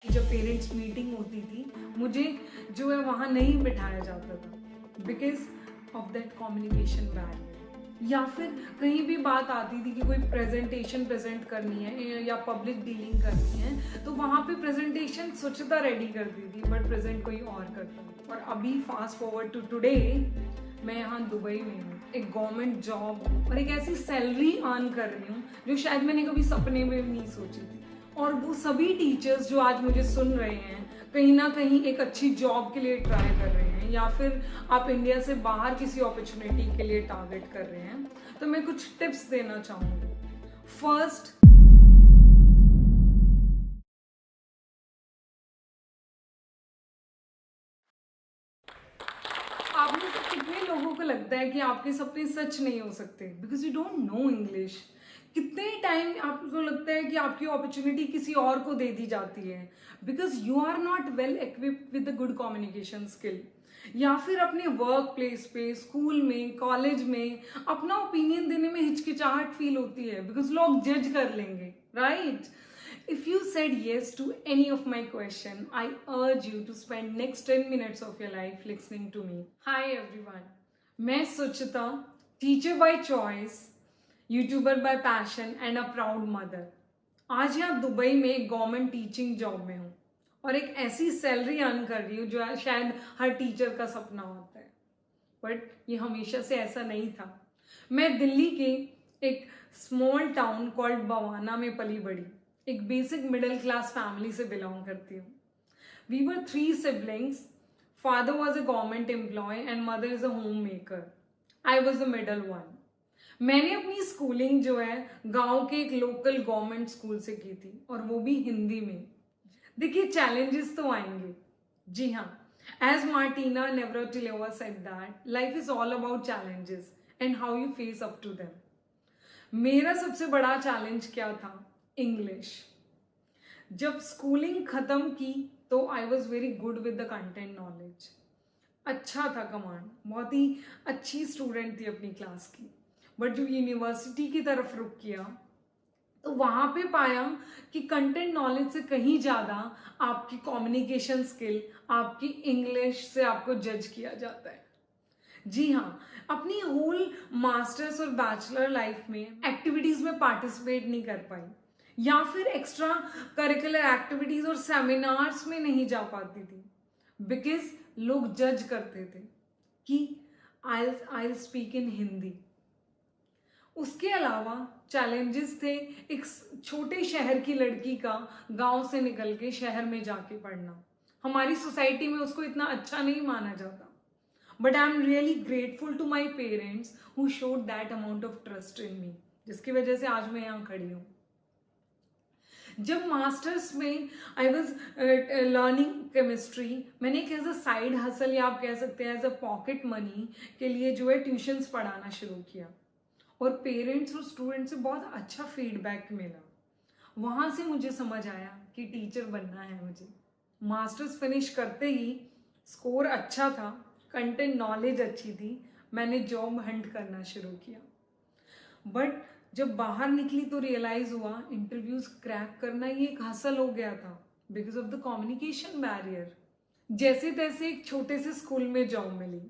जब parents meeting होती थी, मुझे जो है वहाँ नहीं बिठाया जाता था because of that communication barrier. या फिर कहीं भी बात आती थी कि कोई प्रेजेंटेशन प्रेजेंट करनी है या पब्लिक डीलिंग करनी है, तो वहाँ पे प्रेजेंटेशन स्वच्छता रेडी करती थी बट प्रेजेंट कोई और करता था। और अभी फास्ट फॉरवर्ड टू टुडे, मैं यहाँ दुबई में हूँ, एक गवर्नमेंट जॉब और एक ऐसी सैलरी अर्न कर रही हूँ जो शायद मैंने कभी सपने में भी नहीं सोची थी। और वो सभी टीचर्स जो आज मुझे सुन रहे हैं, कहीं ना कहीं एक अच्छी जॉब के लिए ट्राई कर रहे हैं या फिर आप इंडिया से बाहर किसी अपॉर्चुनिटी के लिए टारगेट कर रहे हैं, तो मैं कुछ टिप्स देना चाहूँगी। फर्स्ट, आप में से कितने लोगों को लगता है कि आपके सपने सच नहीं हो सकते because you don't know English? कितने टाइम आपको लगता है कि आपकी अपॉर्चुनिटी किसी और को दे दी जाती है because you are not well equipped with the good communication skill? या फिर अपने वर्क प्लेस पे, स्कूल में, कॉलेज में अपना ओपिनियन देने में हिचकिचाहट फील होती है बिकॉज लोग जज कर लेंगे, right? If you said yes to any of my question, I urge you to spend next 10 minutes of your life listening to me. Hi everyone. मैं सुचिता, teacher by choice, YouTuber by passion and a proud mother. आज यहाँ Dubai में एक government teaching job में हूँ और एक ऐसी सैलरी अर्न कर रही हूँ जो शायद हर टीचर का सपना होता है, बट ये हमेशा से ऐसा नहीं था। मैं दिल्ली के एक स्मॉल टाउन कॉल्ड बवाना में पली बड़ी एक बेसिक मिडिल क्लास फैमिली से बिलोंग करती हूँ। We were 3 siblings. Father was a government employee and mother is a homemaker. I was the middle one. मैंने अपनी स्कूलिंग जो है गांव के एक लोकल गवर्नमेंट स्कूल से की थी और वो भी हिंदी में। देखिए, चैलेंजेस तो आएंगे, जी हाँ। As Martina Navratilova said that life is all about challenges and how you face up to them. मेरा सबसे बड़ा चैलेंज क्या था? इंग्लिश। जब स्कूलिंग खत्म की तो I was very good with the content knowledge. अच्छा था कमांड, बहुत ही अच्छी स्टूडेंट थी अपनी क्लास की। बट जब यूनिवर्सिटी की तरफ रुख किया तो वहां पे पाया कि कंटेंट नॉलेज से कहीं ज्यादा आपकी कम्युनिकेशन स्किल, आपकी इंग्लिश से आपको जज किया जाता है। जी हाँ, अपनी होल मास्टर्स और बैचलर लाइफ में एक्टिविटीज में पार्टिसिपेट नहीं कर पाई या फिर एक्स्ट्रा करिकुलर एक्टिविटीज और सेमिनार्स में नहीं जा पाती थी बिकॉज लोग जज करते थे कि आई स्पीक इन हिंदी। उसके अलावा चैलेंजेस थे एक छोटे शहर की लड़की का गांव से निकल के शहर में जाके पढ़ना। हमारी सोसाइटी में उसको इतना अच्छा नहीं माना जाता, but I am really grateful to my parents who showed that amount of trust in me, जिसकी वजह से आज मैं यहाँ खड़ी हूँ। जब मास्टर्स में आई वॉज लर्निंग केमिस्ट्री, मैंने एक एज अ साइड हसल या आप कह सकते हैं एज अ पॉकेट मनी के लिए जो है ट्यूशन्स पढ़ाना शुरू किया और पेरेंट्स और स्टूडेंट्स से बहुत अच्छा फीडबैक मिला। वहाँ से मुझे समझ आया कि टीचर बनना है मुझे। मास्टर्स फिनिश करते ही स्कोर अच्छा था, कंटेंट नॉलेज अच्छी थी, मैंने जॉब हंट करना शुरू किया। बट जब बाहर निकली तो रियलाइज हुआ इंटरव्यूज क्रैक करना ये एक हसल हो गया था because of the communication barrier. जैसे तैसे एक छोटे से स्कूल में जॉब मिली,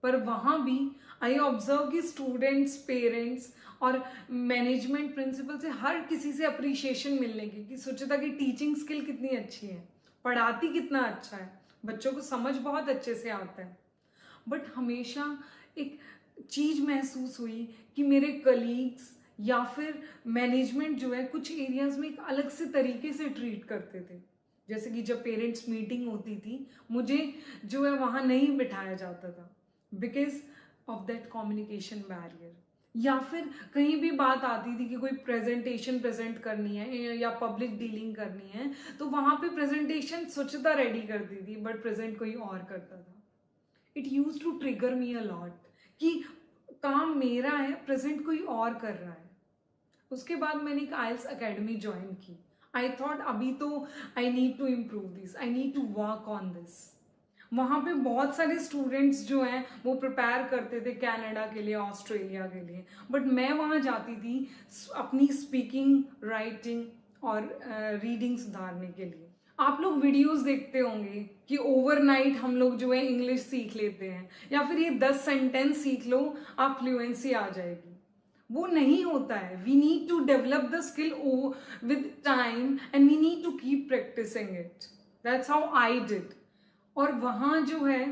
पर वहां भी आई ऑब्जर्व कि स्टूडेंट्स, पेरेंट्स और मैनेजमेंट प्रिंसिपल से हर किसी से अप्रिशिएशन मिलने की कि सुचिता की टीचिंग स्किल कितनी अच्छी है, पढ़ाती कितना अच्छा है, बच्चों को समझ बहुत अच्छे से आता है। बट हमेशा एक चीज महसूस हुई कि मेरे कलीग्स या फिर मैनेजमेंट जो है कुछ एरियाज में एक अलग से तरीके से ट्रीट करते थे। जैसे कि जब पेरेंट्स मीटिंग होती थी, मुझे जो है वहाँ नहीं बिठाया जाता था because of that communication barrier. या फिर कहीं भी बात आती थी कि कोई प्रेजेंटेशन प्रेजेंट करनी है या पब्लिक डीलिंग करनी है, तो वहाँ पे प्रेजेंटेशन स्वच्छता रेडी करती थी बट प्रेजेंट कोई और करता था। It use to trigger me a lot कि काम मेरा है, प्रेजेंट कोई और कर रहा है। उसके बाद मैंने एक आइल्स अकेडमी ज्वाइन की। आई थॉट अभी तो I need to improve this, I need to work on this. वहाँ पे बहुत सारे स्टूडेंट्स जो हैं वो प्रिपेयर करते थे कनाडा के लिए, ऑस्ट्रेलिया के लिए, बट मैं वहाँ जाती थी अपनी स्पीकिंग, राइटिंग और रीडिंग सुधारने के लिए। आप लोग वीडियोस देखते होंगे कि ओवरनाइट हम लोग जो है इंग्लिश सीख लेते हैं, या फिर ये 10 सेंटेंस सीख लो आप फ्लुएंसी आ जाएगी। वो नहीं होता है। We need to develop the skill with time and we need to keep practicing it. That's how I did. और वहाँ जो है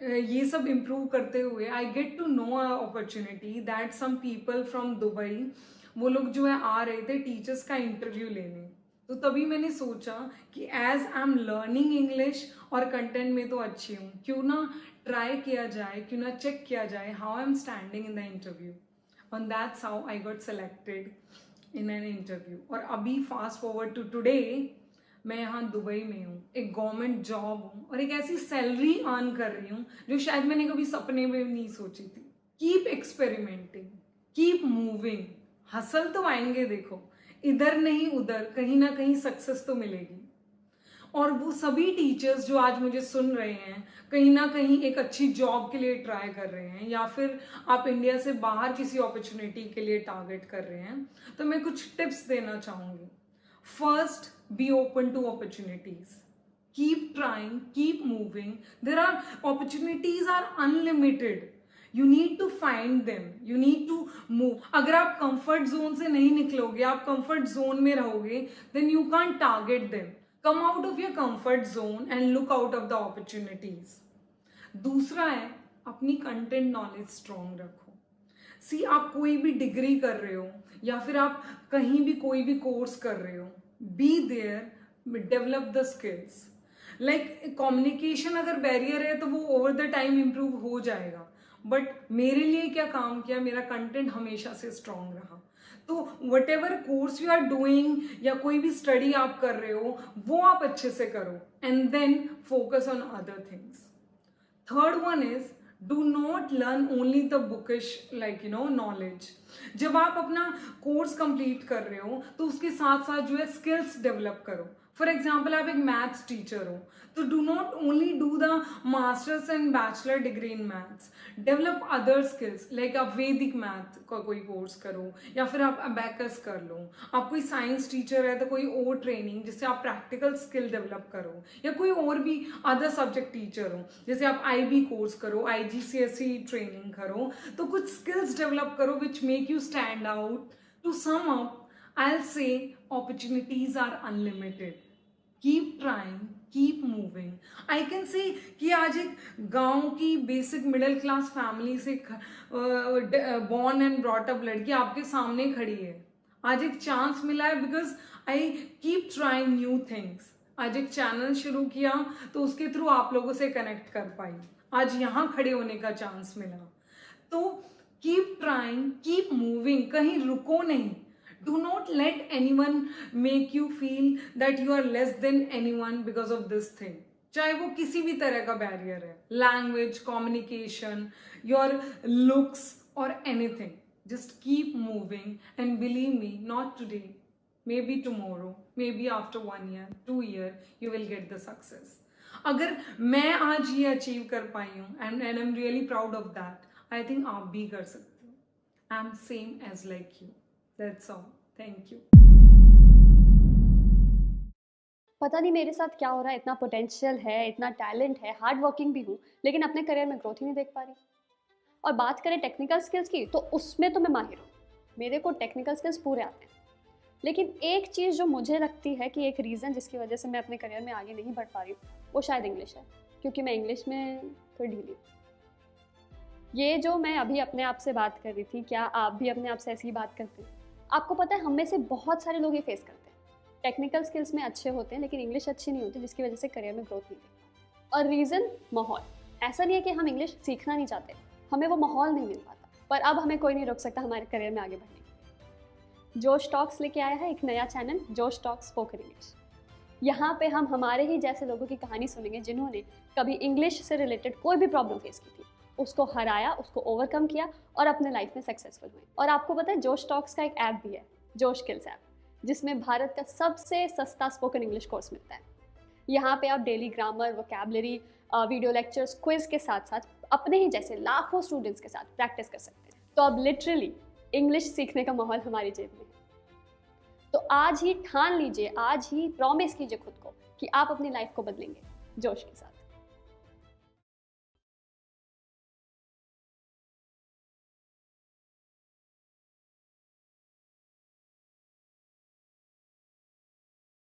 ये सब इम्प्रूव करते हुए I get to know a opportunity that some people from Dubai, वो लोग जो है आ रहे थे टीचर्स का इंटरव्यू लेने। तो तभी मैंने सोचा कि as I am learning English और कंटेंट में तो अच्छी हूँ, क्यों ना ट्राई किया जाए, क्यों ना चेक किया जाए how I am standing in the interview. and that's how I got selected in an interview। और अभी फास्ट फॉरवर्ड टू टुडे, मैं यहाँ दुबई में हूँ, एक गवर्नमेंट जॉब हूँ और एक ऐसी सैलरी अर्न कर रही हूँ जो शायद मैंने कभी सपने में भी नहीं सोची थी। Keep experimenting, keep moving, hustle तो आएंगे, देखो इधर नहीं उधर कहीं ना कहीं सक्सेस तो मिलेगी। और वो सभी टीचर्स जो आज मुझे सुन रहे हैं, कहीं ना कहीं एक अच्छी जॉब के लिए ट्राई कर रहे हैं, या फिर आप इंडिया से बाहर किसी अपॉर्चुनिटी के लिए टारगेट कर रहे हैं, तो मैं कुछ टिप्स देना चाहूंगी। First, be open to opportunities, keep trying, keep moving, there are opportunities are unlimited, you need to find them, you need to move. अगर आप कंफर्ट जोन से नहीं निकलोगे, आप कंफर्ट जोन में रहोगे, then you can't target them. Come out of your comfort zone and look out of the opportunities. दूसरा है, अपनी कंटेंट नॉलेज स्ट्रॉन्ग रखो। सी, आप कोई भी डिग्री कर रहे हो या फिर आप कहीं भी कोई भी कोर्स कर रहे हो, be there, develop the skills. Like communication अगर बैरियर है तो वो ओवर द टाइम इम्प्रूव हो जाएगा, बट मेरे लिए क्या काम किया, मेरा कंटेंट हमेशा से स्ट्रॉन्ग रहा। तो whatever course you are doing या कोई भी स्टडी आप कर रहे हो, वो आप अच्छे से करो and then focus on other things. Third one is, do not learn only the bookish knowledge. जब आप अपना कोर्स कंप्लीट कर रहे हो तो उसके साथ साथ जो है स्किल्स डेवलप करो। फॉर एग्जाम्पल, आप एक मैथ्स टीचर हो तो do not only do the masters and bachelor degree in maths, develop other skills, like आप वैदिक मैथ का कोई कोर्स करो, या फिर आप अबैकस कर लो। आप कोई साइंस टीचर है तो कोई और ट्रेनिंग जिससे आप प्रैक्टिकल स्किल डेवलप करो, या कोई और भी अदर सब्जेक्ट टीचर हो, जैसे आप IB कोर्स करो, IGCSE ट्रेनिंग करो, तो कुछ स्किल्स डेवलप करो which make you stand out। To sum up, I'll say opportunities are unlimited, keep trying, keep moving। I can say कि आज एक गांव की बेसिक मिडिल क्लास फैमिली से born and brought up लड़की आपके सामने खड़ी है। आज एक चांस मिला है because I keep trying new things. आज एक चैनल शुरू किया तो उसके थ्रू आप लोगों से कनेक्ट कर पाई, आज यहाँ खड़े होने का चांस मिला। तो कीप ट्राइंग, कीप मूविंग, कहीं रुको नहीं। Do not let anyone make you feel that you are less than anyone because of this thing, चाहे वो किसी भी तरह का बैरियर है, लैंग्वेज, कम्युनिकेशन, योर लुक्स और anything. Just keep moving and believe me, not today, maybe tomorrow, maybe after 1 year, 2 year, you will get the success। अगर मैं आज ये अचीव कर पाई हूँ and I'm really proud of that, I think आप भी कर सकते हो। I'm same as like you। That's all। Thank you। पता नहीं मेरे साथ क्या हो रहा है, इतना पोटेंशियल है, इतना टैलेंट है, हार्ड वर्किंग भी हूँ, लेकिन अपने करियर में ग्रोथ ही नहीं देख पा रही। और बात करें टेक्निकल स्किल्स की, तो उसमें तो मैं माहिर हूँ, मेरे को टेक्निकल स्किल्स पूरे आते हैं। लेकिन एक चीज़ जो मुझे लगती है कि एक रीज़न जिसकी वजह से मैं अपने करियर में आगे नहीं बढ़ पा रही हूँ, वो शायद इंग्लिश है, क्योंकि मैं इंग्लिश में थोड़ी ढीली हूँ। ये जो मैं अभी अपने आप से बात कर रही थी, क्या आप भी अपने आप से ऐसी ही बात करते हैं? आपको पता है, हम में से बहुत सारे लोग ये फेस करते हैं, टेक्निकल स्किल्स में अच्छे होते हैं लेकिन इंग्लिश अच्छी नहीं होती, जिसकी वजह से करियर में ग्रोथ नहीं देख। और रीज़न माहौल। ऐसा नहीं है कि हम इंग्लिश सीखना नहीं चाहते, हमें वो माहौल नहीं मिल पाता, पर अब हमें कोई नहीं रोक सकता हमारे करियर में आगे बढ़ने के लिए। जोश टॉक्स लेके आया है एक नया चैनल, जोश टॉक्स स्पोकन इंग्लिश। यहाँ पे हम हमारे ही जैसे लोगों की कहानी सुनेंगे जिन्होंने कभी इंग्लिश से रिलेटेड कोई भी प्रॉब्लम फेस की थी, उसको हराया, उसको ओवरकम किया और अपने लाइफ में सक्सेसफुल हुए। और आपको पता है, जोश टॉक्स का एक ऐप भी है, जोश स्किल्स ऐप, जिसमें भारत का सबसे सस्ता स्पोकन इंग्लिश कोर्स मिलता है। यहाँ पे आप daily grammar, vocabulary, video lectures, quiz के साथ साथ अपने ही जैसे लाखों स्टूडेंट्स के साथ प्रैक्टिस कर सकते हैं। तो अब लिटरली इंग्लिश सीखने का माहौल हमारी जेब में है। तो आज ही ठान लीजिए, आज ही प्रॉमिस कीजिए खुद को कि आप अपनी लाइफ को बदलेंगे जोश के साथ।